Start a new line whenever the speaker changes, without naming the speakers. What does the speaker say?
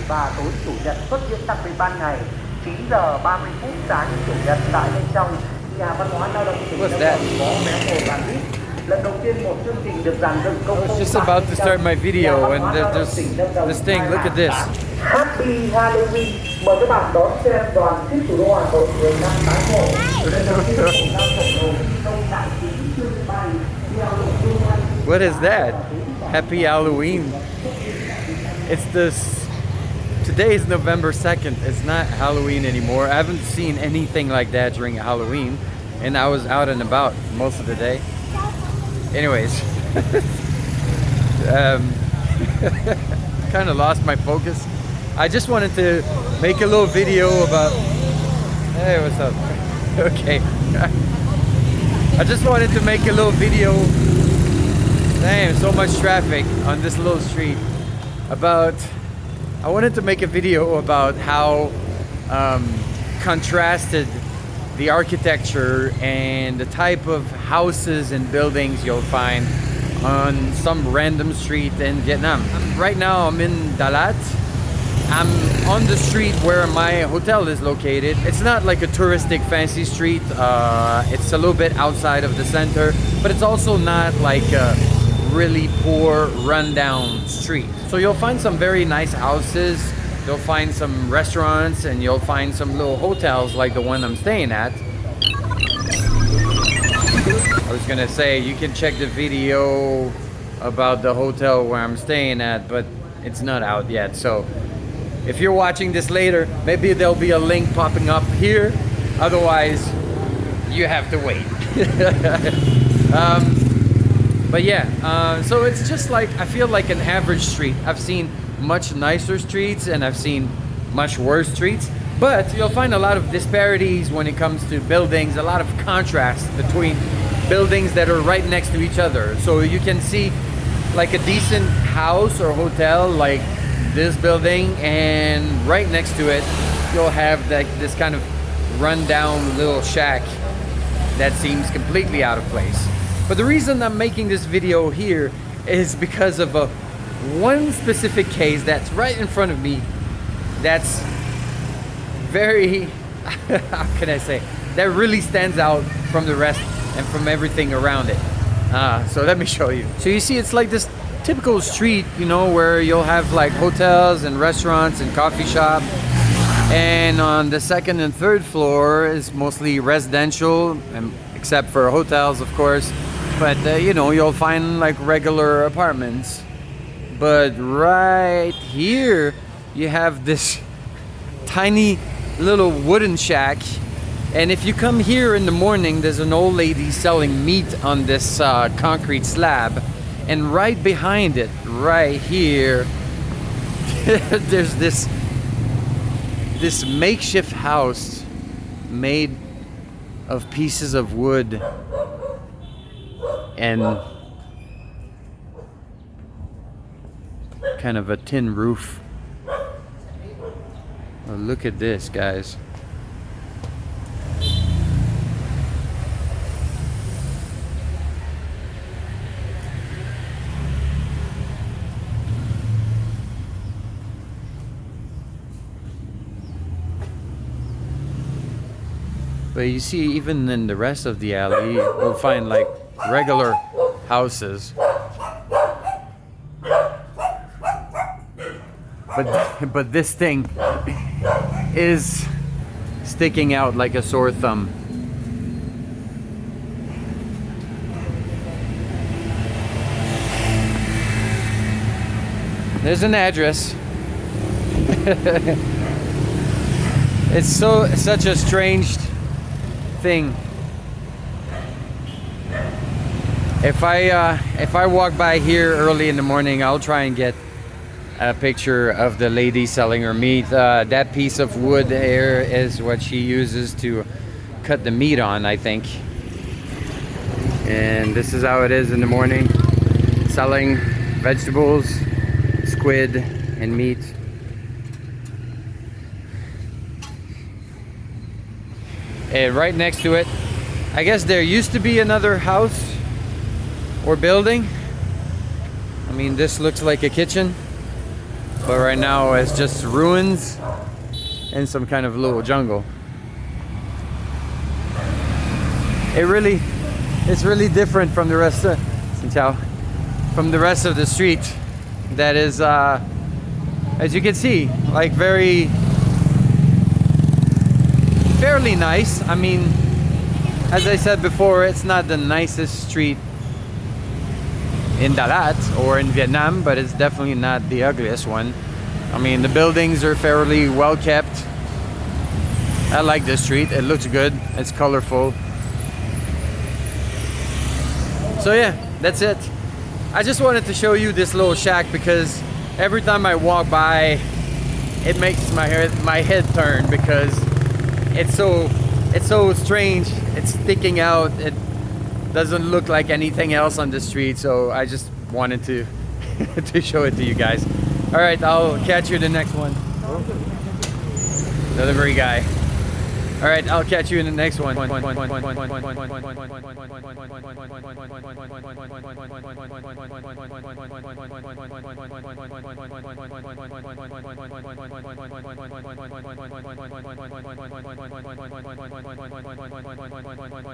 và tối chủ nhật xuất diễn đặc biệt ban ngày 9 giờ 30 phút sáng chủ nhật tại bên trong nhà văn hóa lao động tỉnh Lâm Đồng có vé ngồi bàn VIP. Lần đầu tiên một chương trình được dàn dựng công
I was just about to start my video and there's this thing, look at this.
Happy Halloween. Mời các bạn đón xem đoàn khách thủ đô Hà Nội 10 năm tái ngộ. Lần đầu tiên cùng nhau khổng lồ trong đại kính trưng bày theo lộ
What is that? Happy Halloween. It's this. Today is November 2nd. It's not Halloween anymore. I haven't seen anything like that during Halloween, and I was out and about most of the day. Anyways, kind of lost my focus. I just wanted to make a little video about. Hey, what's up? Okay. I just wanted to make a little video. Damn, so much traffic on this little street. I wanted to make a video about how contrasted the architecture and the type of houses and buildings you'll find on some random street in Vietnam. Right now I'm in Dalat. I'm on the street where my hotel is located. It's not like a touristic fancy street. It's a little bit outside of the center, but it's also not like a really poor rundown street. So you'll find some very nice houses, you'll find some restaurants, and you'll find some little hotels like the one I'm staying at. I was gonna say you can check the video about the hotel where I'm staying at, but it's not out yet. So if you're watching this later, maybe there'll be a link popping up here. Otherwise, you have to wait. But yeah, so it's just like, I feel like an average street. I've seen much nicer streets and I've seen much worse streets, but you'll find a lot of disparities when it comes to buildings, a lot of contrast between buildings that are right next to each other. So you can see like a decent house or hotel like this building, and right next to it you'll have like this kind of rundown little shack that seems completely out of place. But the reason I'm making this video here is because of one specific case that's right in front of me that's very, how can I say, that really stands out from the rest and from everything around it. So let me show you. So you see, it's like this typical street, you know, where you'll have like hotels and restaurants and coffee shop. And on the second and third floor is mostly residential, except for hotels, of course. But you know, you'll find like regular apartments. But right here you have this tiny little wooden shack, and if you come here in the morning, there's an old lady selling meat on this concrete slab, and right behind it, right here, there's this makeshift house made of pieces of wood and kind of a tin roof. Oh, look at this, guys. But you see, even in the rest of the alley, we'll find like regular houses. But this thing is sticking out like a sore thumb. There's an address. It's such a strange thing. If I walk by here early in the morning, I'll try and get a picture of the lady selling her meat. That piece of wood there is what she uses to cut the meat on, I think. And this is how it is in the morning, selling vegetables, squid, and meat. And right next to it, I guess there used to be another house or building. I mean, this looks like a kitchen. But right now it's just ruins and some kind of little jungle. It's really different from the rest of from the rest of the street. That is, as you can see, like fairly nice. I mean, as I said before, it's not the nicest street in Dalat or in Vietnam, but it's definitely not the ugliest one. I mean, the buildings are fairly well kept. I like this street. It looks good. It's colorful. So yeah, that's it. I just wanted to show you this little shack because every time I walk by, it makes my head turn because it's so strange. It's sticking out. It doesn't look like anything else on the street. So I just wanted to to show it to you guys. All right, I'll catch you in the next one. Delivery guy. All right, I'll catch you in the next one.